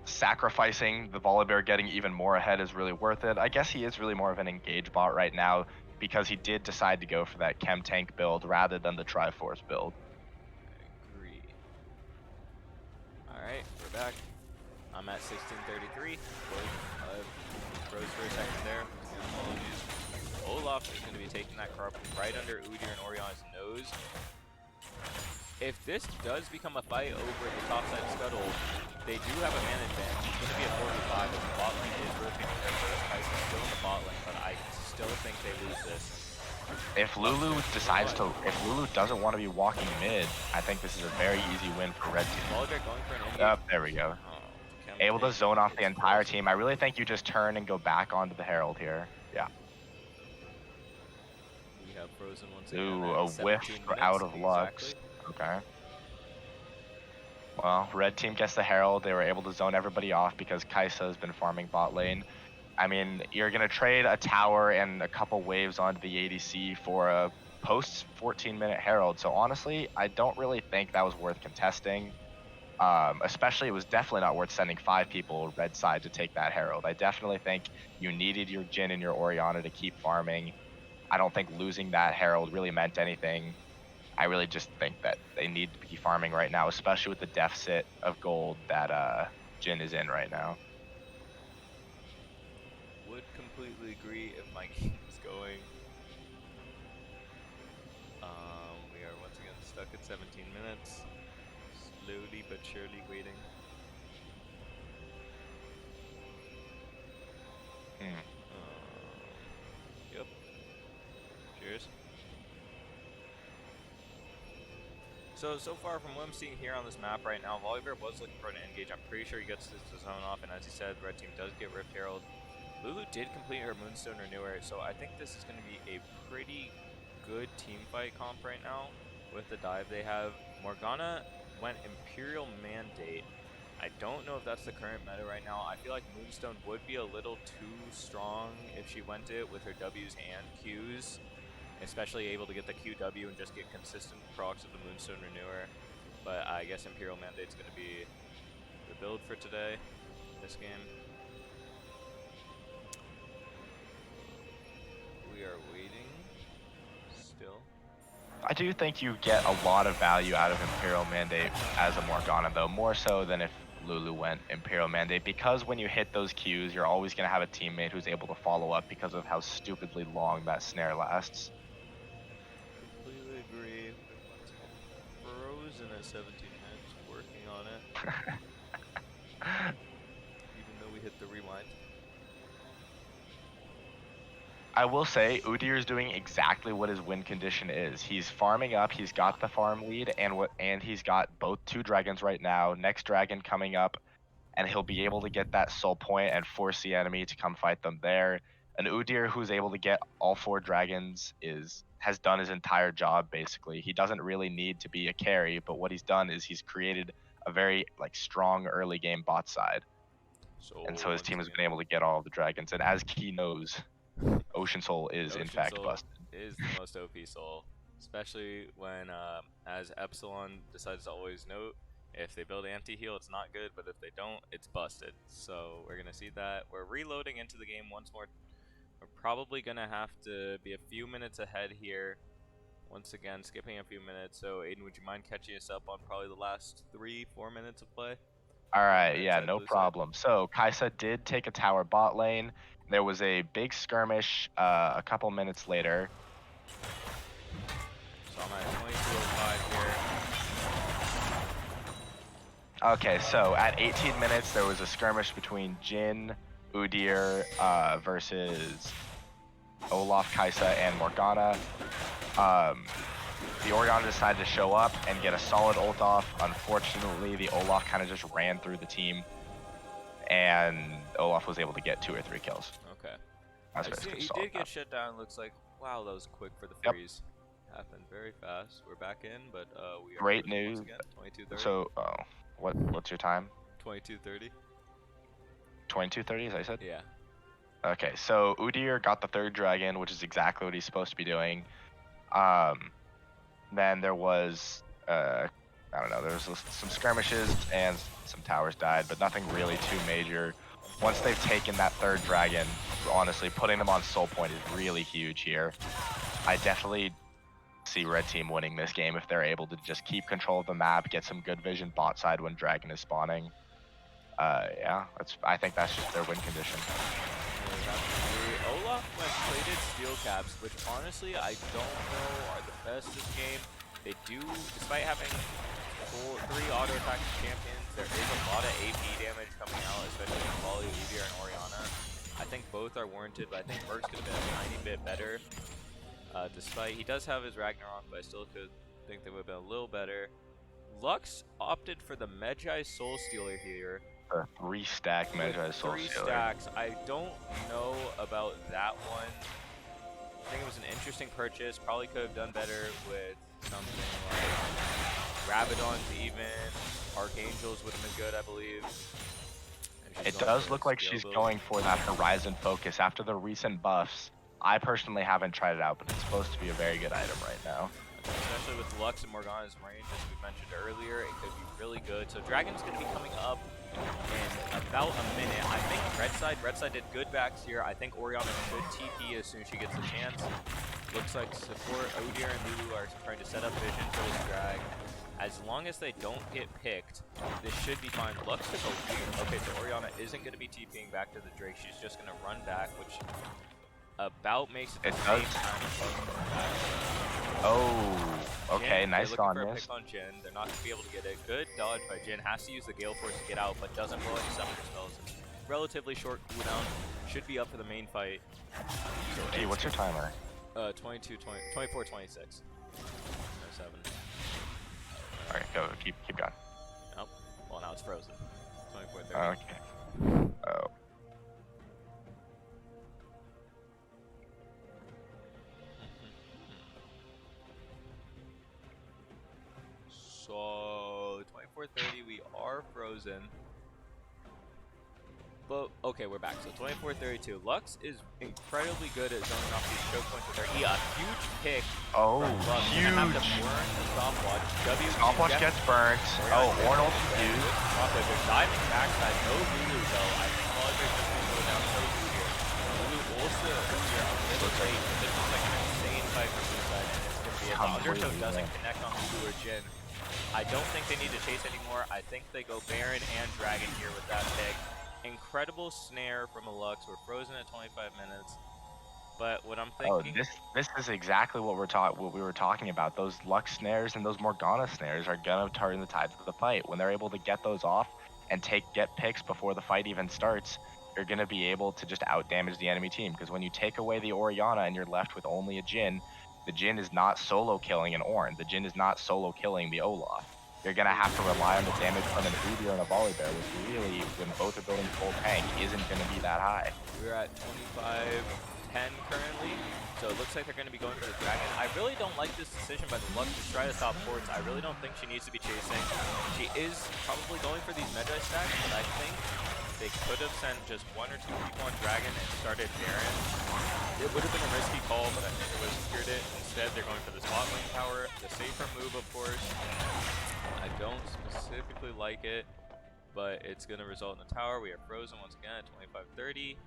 sacrificing the Volibear getting even more ahead is really worth it. I guess he is really more of an engage bot right now because he did decide to go for that chem tank build rather than the Triforce build. I agree. Alright, we're back. I'm at 1633. Froze for a second there. Apologies. Olaf is going to be taking that carp right under Udyr and Orion's nose. If this does become a fight over the topside scuttle, they do have a man advantage. It's going to be a 4v5 as the bot lane is rotating their first. Kai'Sa's still in the bot lane, but I still think they lose this. If Lulu doesn't want to be walking mid, I think this is a very easy win for red team. Volibear going for an engage. There we go. Oh, Able to zone off the entire team. I really think you just turn and go back onto the Herald here. Yeah. We have Frozen once again. Ooh, at a whiff 17 for minutes out of Lux. exactly. Okay. Well, red team gets the Herald. They were able to zone everybody off because Kai'Sa has been farming bot lane. I mean, you're going to trade a tower and a couple waves onto the ADC for a post 14-minute Herald. So honestly, I don't really think that was worth contesting. Especially, it was definitely not worth sending 5 people red side to take that Herald. I definitely think you needed your Jhin and your Orianna to keep farming. I don't think losing that Herald really meant anything. I really just think that they need to be farming right now, especially with the deficit of gold that Jhin is in right now. Would completely agree if my game is going. We are once again stuck at 17 minutes. Slowly but surely waiting. Yep. Cheers. So far from what I'm seeing here on this map right now, Volibear was looking for an engage. I'm pretty sure he gets this to zone off, and as he said, red team does get Rift Herald. Lulu did complete her Moonstone Renewer, so I think this is going to be a pretty good team fight comp right now with the dive they have. Morgana went Imperial Mandate. I don't know if that's the current meta right now. I feel like Moonstone would be a little too strong if she went it with her W's and Q's, especially able to get the QW and just get consistent procs of the Moonstone Renewer. But I guess Imperial Mandate's going to be the build for today, this game. We are waiting still. I do think you get a lot of value out of Imperial Mandate as a Morgana, though, more so than if Lulu went Imperial Mandate, because when you hit those Qs, you're always going to have a teammate who's able to follow up because of how stupidly long that snare lasts. Completely agree. Frozen at 17 minutes, working on it. Even though we hit the rewind. I will say, Udyr is doing exactly what his win condition is. He's farming up, he's got the farm lead, and he's got both 2 dragons right now, next dragon coming up, and he'll be able to get that soul point and force the enemy to come fight them there. An Udyr who's able to get all 4 dragons has done his entire job, basically. He doesn't really need to be a carry, but what he's done is he's created a very like strong early game bot side, and so his once team has again, been able to get all of the dragons. And as Key knows, Ocean Soul is in Ocean fact Soul busted. is the most OP soul, especially when as Epsilon decides to always note, if they build anti-heal, it's not good, but if they don't, it's busted. So we're gonna see that. We're reloading into the game once more. We're probably gonna have to be a few minutes ahead here. Once again, skipping a few minutes. So Aiden, would you mind catching us up on probably the last 3-4 minutes of play? All right, Red yeah, side, no blue side. problem. So Kaisa did take a tower bot lane. There was a big skirmish a couple minutes later. So I'm at 22:05 here. Okay, so at 18 minutes, there was a skirmish between Jin, Udyr versus Olaf, Kaisa, and Morgana. The Orianna decided to show up and get a solid ult off. Unfortunately, the Olaf kind of just ran through the team, and Olaf was able to get 2 or 3 kills. Okay. That's I see basically he solid did get map. shut down. Looks like, wow, that was quick for the Yep. freeze. Happened very fast. We're back in, but we are Great frozen once news. again. 22:30. So, what's your time? 22:30. 22:30, as I said? Yeah. Okay, so Udyr got the 3rd dragon, which is exactly what he's supposed to be doing. Then there was, I don't know, there was some skirmishes and some towers died, but nothing really too major. Once they've taken that 3rd dragon, honestly, putting them on soul point is really huge here. I definitely see Red Team winning this game if they're able to just keep control of the map, get some good vision bot side when dragon is spawning. Yeah, I think that's just their win condition. Olaf went plated steel caps, which honestly I don't know are the best this game. They do, despite having 3 auto attack champions, there is a lot of AP damage coming out, especially in Volley, Udyr, and Orianna. I think both are warranted, but I think Merc's gonna be a tiny bit better. Despite he does have his Ragnarok, but I still could think they would have been a little better. Lux opted for the Magi Soul Stealer here. A 3-stack Magi Soul 3 Stealer. stacks. I don't know about that one. I think it was an interesting purchase. Probably could have done better with something like Rabadons even. Archangels would have been good, I believe. And she's It going does for look the like skill she's build. going for that Horizon focus after the recent buffs. I personally haven't tried it out, but it's supposed to be a very good item right now. Especially with Lux and Morgana's range, as we mentioned earlier, it could be really good. So Dragon's going to be coming up in about a minute. I think Red side did good backs here. I think Orianna should TP as soon as she gets a chance. Looks like support Udyr and Lulu are trying to set up vision for this drag. As long as they don't get picked, this should be fine. Lux took a weird. Okay, so Orianna isn't going to be TPing back to the Drake. She's just going to run back, which about makes it the It same does. time as Lux coming back. Oh, okay, Jin, nice they're looking on for a this. pick on Jin. They're not going to be able to get it. Good dodge by Jin. Has to use the Gale Force to get out, but doesn't blow any summoner spells. Relatively short cooldown. Should be up for the main fight. So Gee, what's your timer? 22, 20, 24, 26. No 7. Alright, go, keep going. Nope. Well, now it's frozen. 24, 30. Okay. Oh. So 24:30, we are frozen. But okay, we're back. So 24:32. Lux is incredibly good at zoning off these choke points with her E. A huge pick Oh, from Lux. huge. Gonna have to burn the stopwatch. Stopwatch gets burnt. Oh, Horn ult used. They're diving backside. No Lulu though. I apologize for being go down so soon here. Lulu also here a little late. But this is like an insane fight for blue side, and it's gonna be if the undertow Completely, doesn't yeah. connect on Lulu or Jin. I don't think they need to chase anymore. I think they go Baron and Dragon here with that pick. Incredible snare from a Lux. We're frozen at 25 minutes. But what I'm Oh, thinking, this is exactly what we were talking about. Those Lux snares and those Morgana snares are gonna turn the tides of the fight. When they're able to get those off and get picks before the fight even starts, you're gonna be able to just out damage the enemy team. Because when you take away the Orianna and you're left with only a Jin, the Jin is not solo killing an Ornn. The Jin is not solo killing the Olaf. You're gonna have to rely on the damage from an Udyr and a Volibear, which really, when both are building full tank, isn't gonna be that high. we're at 25-10 currently. So looks like they're going to be going for the Dragon. I really don't like this decision by the Lux to try to stop forwards. I really don't think she needs to be chasing. She is probably going for these Magi stacks, but I think they could have sent just 1 or 2 people on Dragon and started Baron. It would have been a risky call, but I think it would have secured it. Instead, they're going for the spot lane tower. The safer move, of course. I don't specifically like it, but it's going to result in a tower. We are frozen once again at 25-30.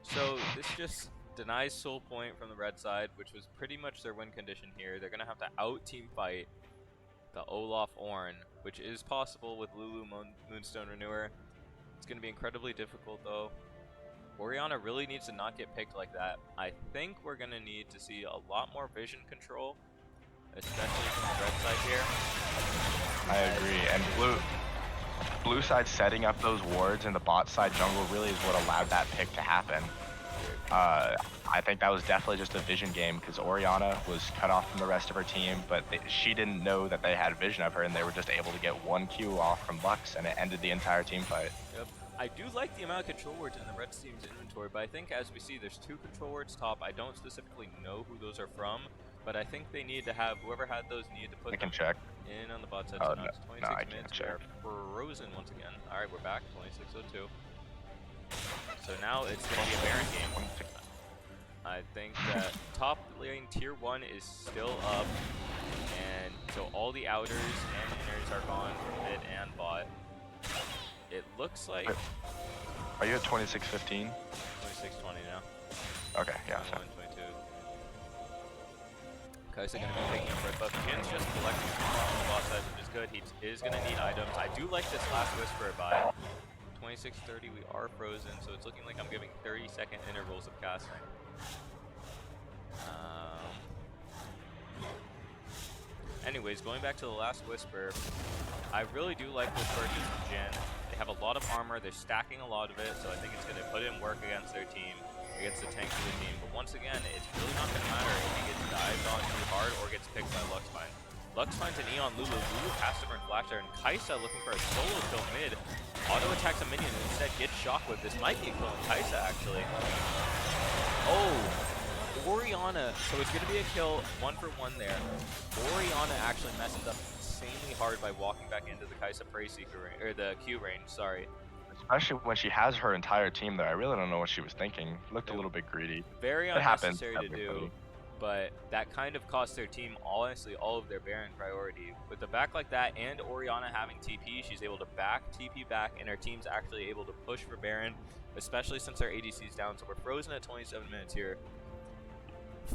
So this just denies soul point from the red side, which was pretty much their win condition here. They're going to have to out-team fight the Olaf Ornn, which is possible with Lulu Moonstone Renewer. It's going to be incredibly difficult though. Orianna really needs to not get picked like that. I think we're going to need to see a lot more vision control, especially from the red side here. I agree, and blue side setting up those wards in the bot side jungle really is what allowed that pick to happen. I think that was definitely just a vision game because Orianna was cut off from the rest of her team, but she didn't know that they had vision of her, and they were just able to get 1 Q off from Lux, and it ended the entire team fight. Yep. I do like the amount of control words in the red team's inventory, but I think as we see, there's 2 control words top. I don't specifically know who those are from, but I think they need to have, whoever had those needed to put I can check. in on the bot side. Oh, So now it's 26 I can't minutes. We are frozen once again. Alright, we're back. 26:02. So now it's going to be a Baron game. I think that top lane tier 1 is still up, and so all the outers and inners are gone from mid and bot. It looks like Are you at 26-15? 26-20 now. Okay, yeah. 21-22. Kai'Sa going to be picking up red buff. Jin's just collecting on the bot side, which is good. He is going to need items. I do like this last Whisper buy. 26:30, we are frozen, so it's looking like I'm giving 30-second intervals of casting. Anyways, going back to the last Whisper, I really do like this purchase from Jin. They have a lot of armor, they're stacking a lot of it, so I think it's going to put in work against their team, against the tanks of the team. But once again, it's really not going to matter if he gets dived on too hard or gets picked by Luxvine. Lux finds an Eon Lulu, Lulu casts over and flasher, and Kai'Sa looking for a solo kill mid. Auto attacks a minion and instead gets Shockwave. This might be a kill on Kai'Sa actually. Oh! Orianna, so it's going to be a kill 1-for-1 there. Orianna actually messes up insanely hard by walking back into the Kai'Sa Prey Seeker range, or the Q range, sorry. Especially when she has her entire team there. I really don't know what she was thinking. Looked a little bit greedy. Very It happens. unnecessary to do, but that kind of cost their team, honestly, all of their Baron priority. With the back like that and Orianna having TP, she's able to TP back, and her team's actually able to push for Baron, especially since their ADC's down, so we're frozen at 27 minutes here.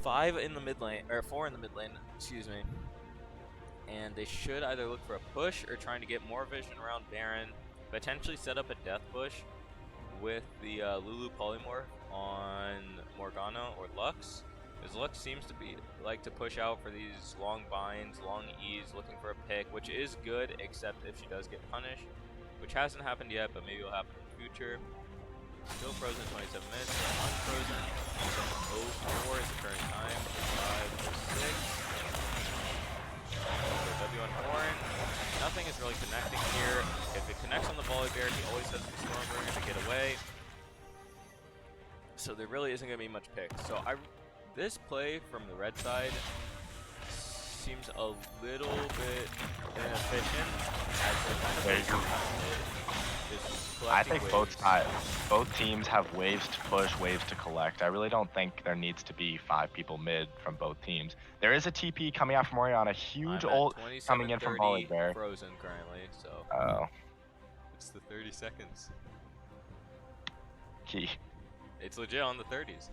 4 in the mid lane, excuse me. And they should either look for a push or trying to get more vision around Baron, potentially set up a death push with the Lulu Polymorph on Morgana or Lux. Because Lux seems to like to push out for these long binds, long E's, looking for a pick, which is good, except if she does get punished, which hasn't happened yet, but maybe will happen in the future. Still frozen 27 minutes, unfrozen. 04 is the current time. 5:06. W on Ornn. Nothing is really connecting here. If it connects on the volley bear, he always has the Stormbringer to get away. So there really isn't going to be much pick. So this play from the red side seems a little bit inefficient as they're kind of I think both teams have waves to push, waves to collect. I really don't think there needs to be 5 people mid from both teams. There is a TP coming out from Orianna, huge ult coming in from Volley Bear. Frozen currently, so it's the 30 seconds. Key. It's legit on the 30s.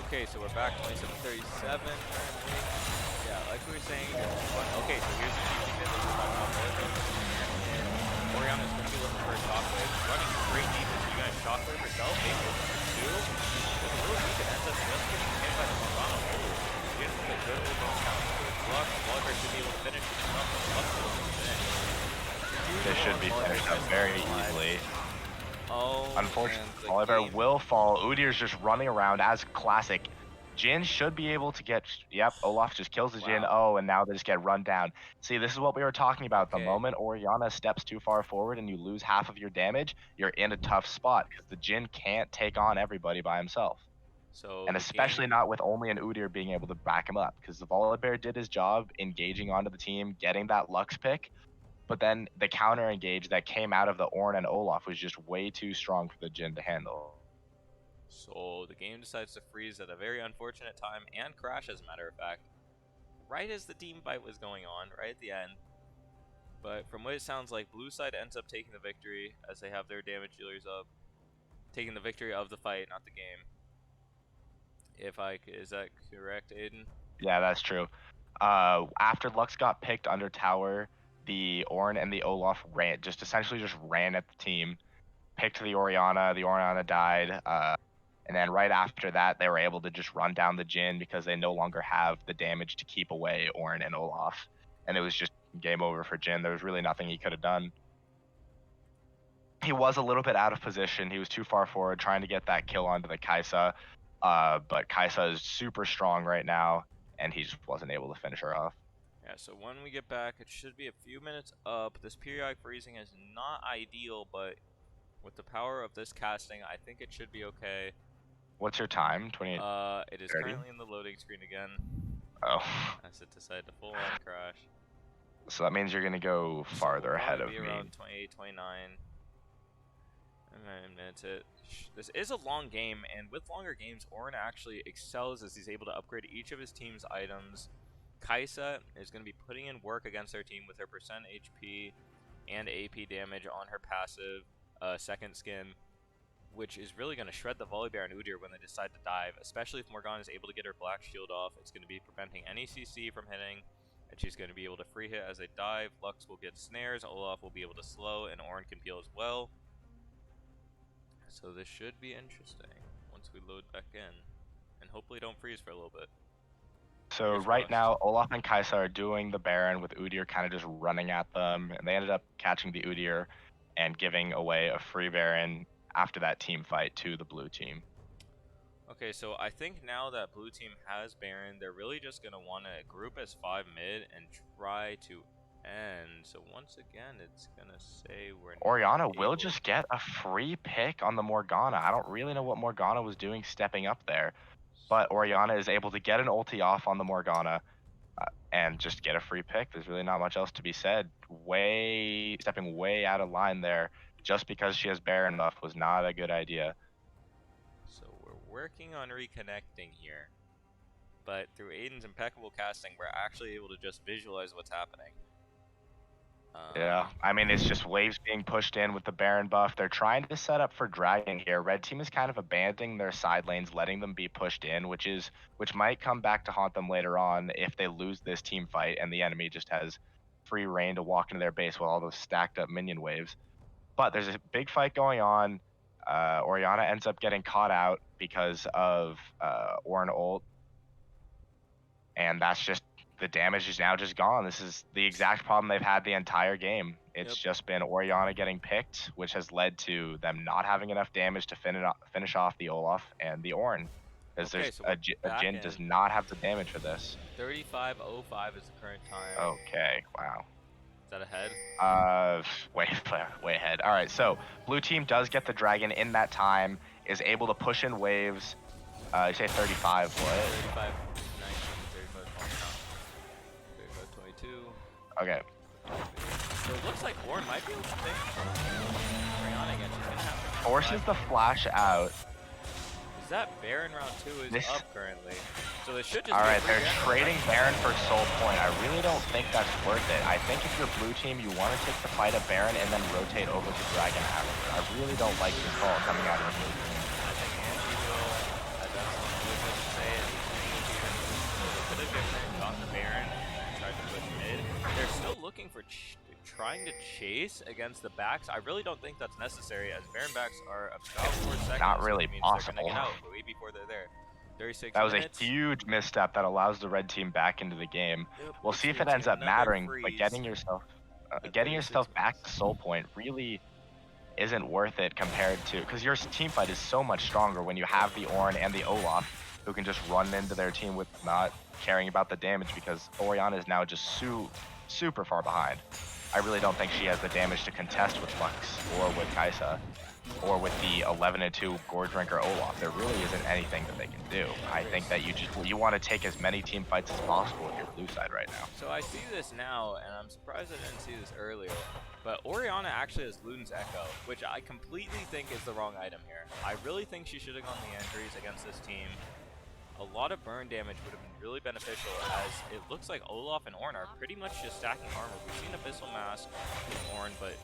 Okay, so we're back 27:37 currently. Yeah, like we were saying, okay, so here's the GP that we were talking about earlier. And Orianna's going to be looking for a Shockwave. Running great defense. You guys Shockwave herself, able to do. With a little weak should be finished up very easily. Oh, Unfortunately, and the Volibear game- will fall. Udyr's just running around as classic. Jin should be able to get. Yep, Olaf just kills the Jin. Wow. Oh, and now they just get run down. See, this is what we were talking about. The Okay. moment Orianna steps too far forward and you lose half of your damage, you're in a tough spot because the Jin can't take on everybody by himself. So And the especially game- not with only an Udyr being able to back him up, because the Volibear did his job engaging onto the team, getting that Lux pick, but then the counter engage that came out of the Ornn and Olaf was just way too strong for the Jin to handle. So the game decides to freeze at a very unfortunate time and crash, as a matter of fact, right as the team fight was going on, right at the end. But from what it sounds like, blue side ends up taking the victory as they have their damage dealers up, taking the victory of the fight, not the game. Is that correct, Aiden? Yeah, that's true. After Lux got picked under tower, the Ornn and the Olaf essentially just ran at the team, picked the Orianna died, and then right after that, they were able to just run down the Jin because they no longer have the damage to keep away Ornn and Olaf. And it was just game over for Jin. There was really nothing he could have done. He was a little bit out of position. He was too far forward trying to get that kill onto the Kai'Sa. But Kai'Sa is super strong right now, and he just wasn't able to finish her off. Yeah, so when we get back, it should be a few minutes up. This periodic freezing is not ideal, but with the power of this casting, I think it should be okay. What's your time? 28. It is 30? currently in the loading screen again, Oh. as it decided to full-on crash. So that means you're going to go farther So we'll ahead of probably me. be around 28, 29. And that's it. This is a long game, and with longer games, Ornn actually excels as he's able to upgrade each of his team's items. Kai'Sa is going to be putting in work against their team with her percent HP and AP damage on her passive second skin, which is really going to shred the Volibear and Udyr when they decide to dive, especially if Morgana is able to get her black shield off. It's going to be preventing any CC from hitting, and she's going to be able to free hit as they dive. Lux will get snares, Olaf will be able to slow, and Ornn can peel as well. So this should be interesting once we load back in, and hopefully don't freeze for a little bit. So Here's right Rust. now, Olaf and Kai'Sa are doing the Baron with Udyr kind of just running at them, and they ended up catching the Udyr and giving away a free Baron after that team fight to the blue team. Okay, so I think now that blue team has Baron, they're really just going to want to group as 5 mid and try to end. So once again, it's going to say we're Orianna not will able- just get a free pick on the Morgana. I don't really know what Morgana was doing stepping up there, but Orianna is able to get an ulti off on the Morgana and just get a free pick. There's really not much else to be said. Stepping way out of line there just because she has Baron buff was not a good idea. So we're working on reconnecting here, but through Aiden's impeccable casting, we're actually able to just visualize what's happening. Yeah, I mean, it's just waves being pushed in with the Baron buff. They're trying to set up for Dragon here. Red team is kind of abandoning their side lanes, letting them be pushed in, which might come back to haunt them later on if they lose this team fight and the enemy just has free reign to walk into their base with all those stacked up minion waves. But there's a big fight going on. Orianna ends up getting caught out because of Ornn ult, and that's just the damage is now just gone. This is the exact problem they've had the entire game. It's Yep. just been Orianna getting picked, which has led to them not having enough damage to finish off the Olaf and the Ornn. Because Okay, there's so we're a back Jin in. does not have the damage for this. 35:05 is the current time. Okay, wow. Is that ahead? Way ahead. All right, so blue team does get the dragon in that time, is able to push in waves. You say 35, what? 35, 19, 35, 20, 22. Okay. So it looks like Ornn might be able to take Orianna again. She's gonna have to Forces the flash out. Is that Baron round 2 is This- up currently. So this should just All be a right, free they're Baron. trading Baron for Soul Point. I really don't think that's worth it. I think if you're blue team, you want to take the fight at Baron and then rotate over to Dragon after. I really don't like this call coming out of blue team. I think Angie will, that's the only way to say it. They could have just gotten the Baron and tried to push mid. They're still looking for trying to chase against the backs. I really don't think that's necessary, as Baron backs are about 4 seconds. Not really which means they're possible. gonna get out way before they're there. 36 That was minutes. a huge misstep that allows the red team back into the game. Yep, We'll which see if it leads ends to up another mattering, but freeze. getting yourself... At getting 36 yourself back minutes. to Soul Point really isn't worth it compared to, because your team fight is so much stronger when you have the Ornn and the Olaf who can just run into their team with not caring about the damage, because Orianna is now just super far behind. I really don't think she has the damage to contest with Lux or with Kai'Sa or with the 11-2 Gore Drinker Olaf. There really isn't anything that they can do. I think that you want to take as many team fights as possible with your blue side right now. So I see this now, and I'm surprised I didn't see this earlier. But Orianna actually has Luden's Echo, which I completely think is the wrong item here. I really think she should have gone the Entries against this team. A lot of burn damage would have been really beneficial, as it looks like Olaf and Ornn are pretty much just stacking armor. We've seen Abyssal Mask with Ornn, but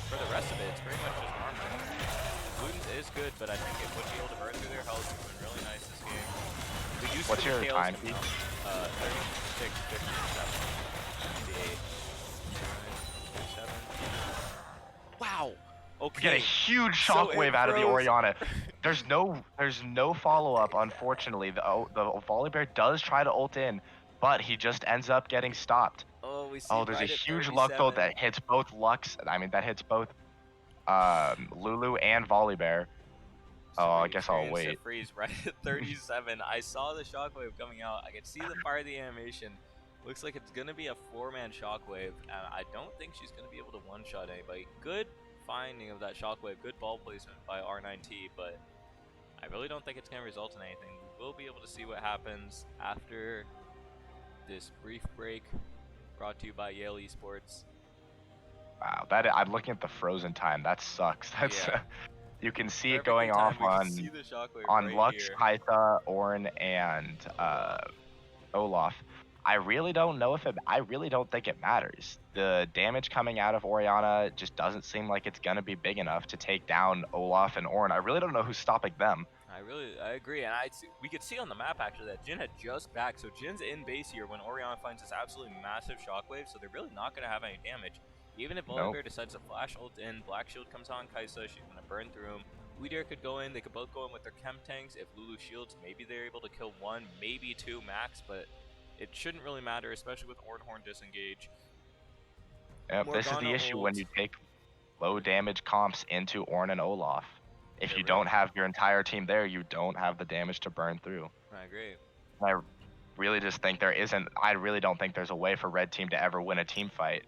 for the rest of it, it's pretty much just armor. Luden's is good, but I think it would be able to burn through their health. It's been really nice this game. We do see What's the your Kaos time come peak? out. 36, 57, 58, 7. Wow. Okay. Get a huge So shockwave it out of the froze. Orianna. There's no follow-up, unfortunately. The Volibear does try to ult in, but he just ends up getting stopped. Oh, we see Oh, there's right a at huge luck bolt 37. that hits both Lux. I mean, that hits both Lulu and Volibear. So Oh, we I guess I'll experienced a wait. freeze right at 37. I saw the shockwave coming out. I could see the fire of the animation. Looks like it's gonna be a 4-man shockwave, and I don't think she's gonna be able to one-shot anybody. Good finding of that shockwave, good ball placement by R9T, but I really don't think it's gonna result in anything. We will be able to see what happens after this brief break, brought to you by Yale Esports. Wow, I'm looking at the frozen time. That sucks. That's Yeah. you can see it Perfectly going off timed. We can on see the shockwave right Lux, here. Kai'Sa, Ornn, and Olaf. I really don't think it matters. The damage coming out of Orianna just doesn't seem like it's gonna be big enough to take down Olaf and Ornn. I really don't know who's stopping them. I agree, and we could see on the map actually that Jhin had just backed, so Jin's in base here when Orianna finds this absolutely massive shockwave, so they're really not going to have any damage. Even if Volibear Nope. decides to flash ult in, Black Shield comes on Kai'Sa, she's going to burn through him. Udyr could go in, they could both go in with their chem tanks. If Lulu shields, maybe they're able to kill one, maybe two max, but it shouldn't really matter, especially with Ornhorn disengage. Yep, this is the Morgana issue when ult. you take low damage comps into Ornn and Olaf. If They're you real. don't have your entire team there, you don't have the damage to burn through. I agree. I really just think I really don't think there's a way for red team to ever win a team fight.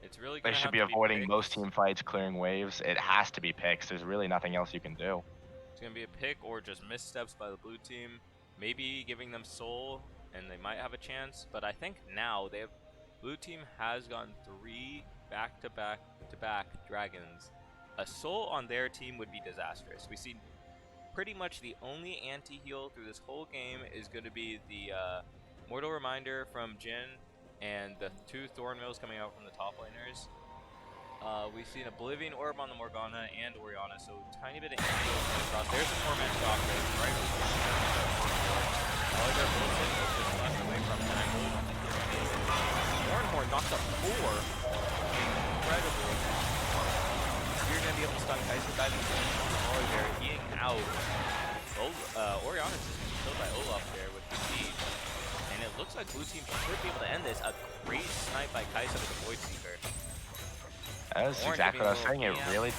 It's really They going to should have be to avoiding picks. most team fights, clearing waves. It has to be picks. There's really nothing else you can do. It's going to be a pick or just missteps by the blue team. Maybe giving them soul and they might have a chance. But I think now blue team has gotten 3 back-to-back dragons. A soul on their team would be disastrous. We see pretty much the only anti-heal through this whole game is going to be the Mortal Reminder from Jhin and the 2 Thorn Mills coming out from the top laners. We've seen Oblivion Orb on the Morgana and Orianna, so tiny bit of anti-heal coming across. There's a 4-man shockwave right before Volibear builds it, just left away from him. I really don't think there's anything. Ornhorn knocks up 4. Incredible. You're going to be able to stun Kai'Sa diving in on the Volibear, eating out. Orianna's just going to be killed by Olaf there with the siege. And it looks like blue team should be able to end this. A great snipe by Kai'Sa with the Void Seeker. That's Ornn exactly what I was saying. giving a little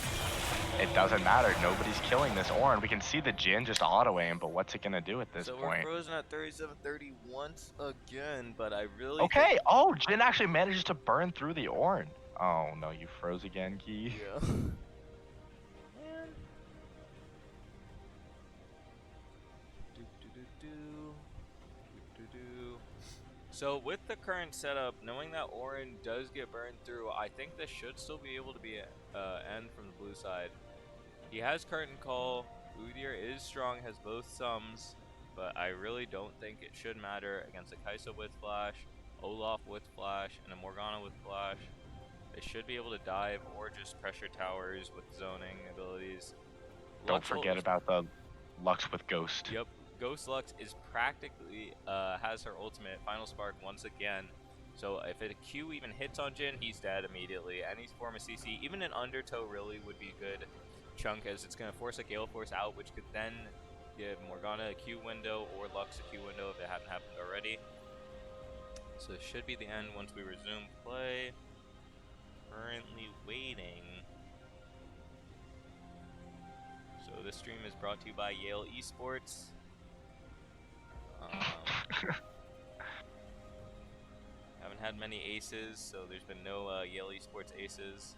It doesn't matter. Nobody's killing this Ornn. We can see the Jhin just auto aim, but what's it gonna do at this So point? we're frozen at 37-30 once again, but I really Okay. think... Oh, Jhin actually manages to burn through the Ornn. Oh no, you froze again, Key. Yeah. Man. So with the current setup, knowing that Ornn does get burned through, I think this should still be able to be end from the blue side. He has Curtain Call, Udyr is strong, has both sums, but I really don't think it should matter against a Kai'Sa with Flash, Olaf with Flash, and a Morgana with Flash. They should be able to dive or just pressure towers with zoning abilities. Don't Lux ult forget was- about the Lux with Ghost. Yep, Ghost Lux is practically has her ultimate Final Spark once again. So if a Q even hits on Jhin, he's dead immediately. Any form of CC, even an Undertow really would be good chunk, as it's going to force a Gale Force out, which could then give Morgana a Q window or Lux a Q window if it hadn't happened already. So this should be the end once we resume play. currently waiting. So this stream is brought to you by Yale Esports. Haven't had many aces, so there's been no Yale Esports aces.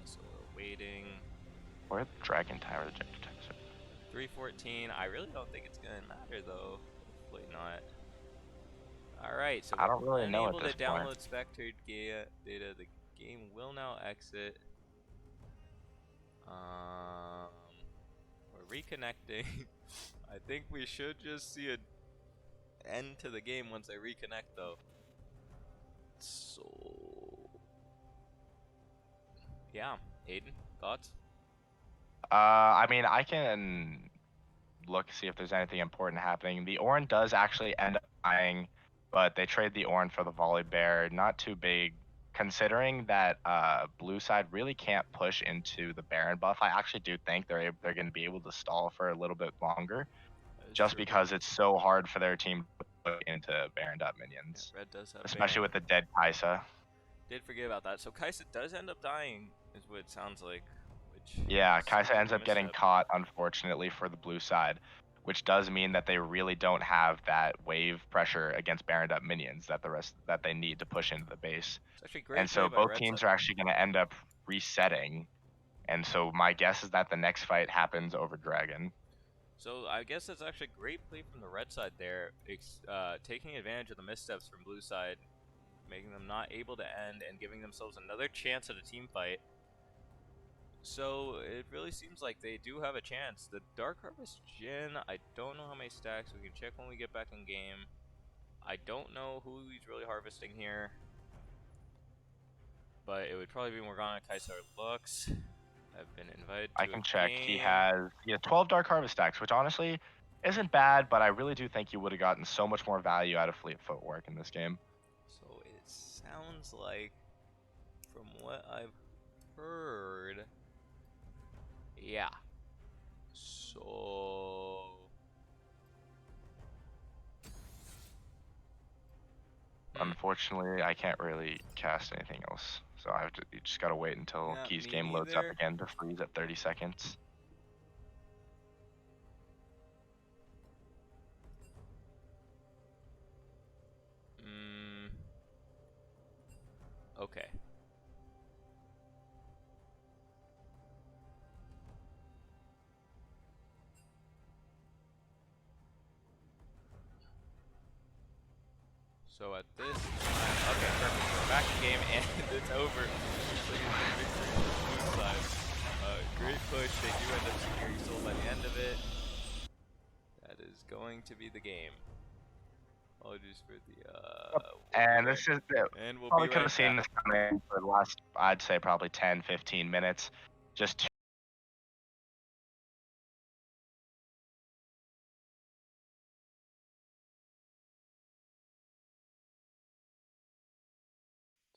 So we're waiting. Where the Dragon Tower, the Jump Tower? 314. I really don't think it's gonna matter though. Hopefully not. All right, so I don't really know at unable this to point. download spectator data. The game will now exit. We're reconnecting. I think we should just see an end to the game once I reconnect, though. So, yeah, Aiden, thoughts? I mean, I can look see if there's anything important happening. The Ornn does actually end up dying, but they trade the Ornn for the Volley Bear. Not too big, considering that blue side really can't push into the Baron buff. I actually do think they're going to be able to stall for a little bit longer, just because it's so hard for their team to put into Baron up minions, Yeah, Red does have especially Baron. with the dead Kaisa. Did forget about that. So Kaisa does end up dying, is what it sounds like. Which Yeah, is Kaisa such ends a up getting misstep. caught, unfortunately, for the blue side, which does mean that they really don't have that wave pressure against Baroned up minions that they need to push into the base. It's actually great And play so by both Red teams side. are actually going to end up resetting. And so my guess is that the next fight happens over Dragon. So I guess that's actually great play from the red side there, taking advantage of the missteps from blue side, making them not able to end and giving themselves another chance at a team fight. So it really seems like they do have a chance. The Dark Harvest Jhin, I don't know how many stacks. We can check when we get back in game. I don't know who he's really harvesting here, but it would probably be Morgana, Kaisar, Lux. I've been invited to I can a check. game. He has 12 Dark Harvest stacks, which honestly isn't bad, but I really do think you would have gotten so much more value out of Fleet Footwork in this game. So it sounds like, from what I've heard, yeah. So Unfortunately, I can't really cast anything else. So you just gotta wait until Yeah, Key's me game loads up neither. again to freeze at 30 seconds. Okay. So at this time, okay, perfect. We're back in game and it's over. Looks like it's been victory for the blue side. Great push. They do end up securing Soul by the end of it. That is going to be the game. Apologies for the. And this is And we'll probably be could right have seen back. this coming for the last, I'd say probably 10-15 minutes. Just So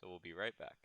we'll be right back.